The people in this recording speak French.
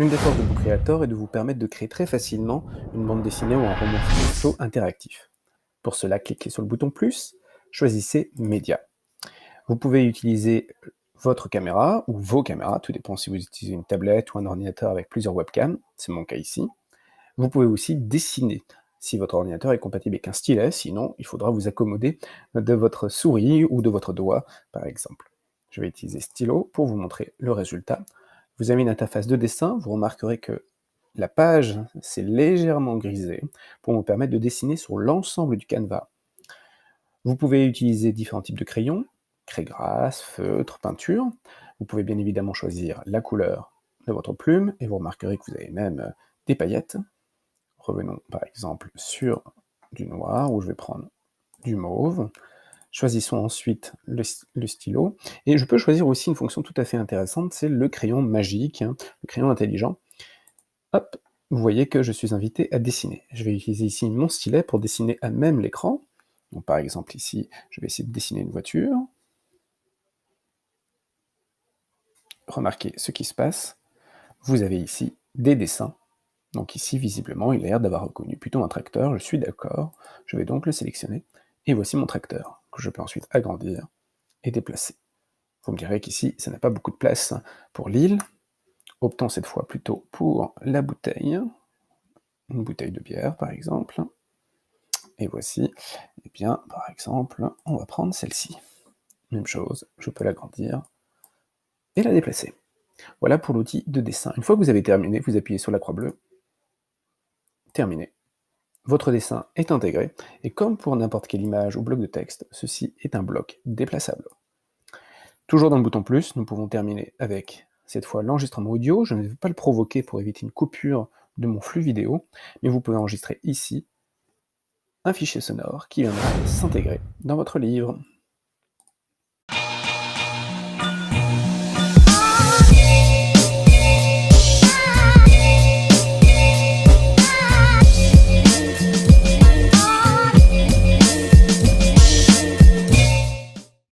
L'une des forces de Book Creator est de vous permettre de créer très facilement une bande dessinée ou un roman photo interactif. Pour cela, cliquez sur le bouton plus, choisissez Média. Vous pouvez utiliser votre caméra ou vos caméras, tout dépend si vous utilisez une tablette ou un ordinateur avec plusieurs webcams, c'est mon cas ici. Vous pouvez aussi dessiner si votre ordinateur est compatible avec un stylet, sinon il faudra vous accommoder de votre souris ou de votre doigt par exemple. Je vais utiliser stylo pour vous montrer le résultat. Vous avez une interface de dessin, vous remarquerez que la page s'est légèrement grisée pour vous permettre de dessiner sur l'ensemble du canevas. Vous pouvez utiliser différents types de crayons, craie-grasse, feutre, peinture. Vous pouvez bien évidemment choisir la couleur de votre plume, et vous remarquerez que vous avez même des paillettes. Revenons par exemple sur du noir, où je vais prendre du mauve. Choisissons ensuite le stylo, et je peux choisir aussi une fonction tout à fait intéressante, c'est le crayon magique, le crayon intelligent. Hop, vous voyez que je suis invité à dessiner. Je vais utiliser ici mon stylet pour dessiner à même l'écran. Donc par exemple ici, je vais essayer de dessiner une voiture. Remarquez ce qui se passe. Vous avez ici des dessins. Donc ici, visiblement, il a l'air d'avoir reconnu plutôt un tracteur, je suis d'accord. Je vais donc le sélectionner. Et voici mon tracteur, que je peux ensuite agrandir et déplacer. Vous me direz qu'ici, ça n'a pas beaucoup de place pour l'île. Optons cette fois plutôt pour la bouteille. Une bouteille de bière, par exemple. Et voici, eh bien, par exemple, on va prendre celle-ci. Même chose, je peux l'agrandir et la déplacer. Voilà pour l'outil de dessin. Une fois que vous avez terminé, vous appuyez sur la croix bleue. Terminé. Votre dessin est intégré, et comme pour n'importe quelle image ou bloc de texte, ceci est un bloc déplaçable. Toujours dans le bouton plus, nous pouvons terminer avec, cette fois, l'enregistrement audio. Je ne vais pas le provoquer pour éviter une coupure de mon flux vidéo, mais vous pouvez enregistrer ici un fichier sonore qui viendra s'intégrer dans votre livre.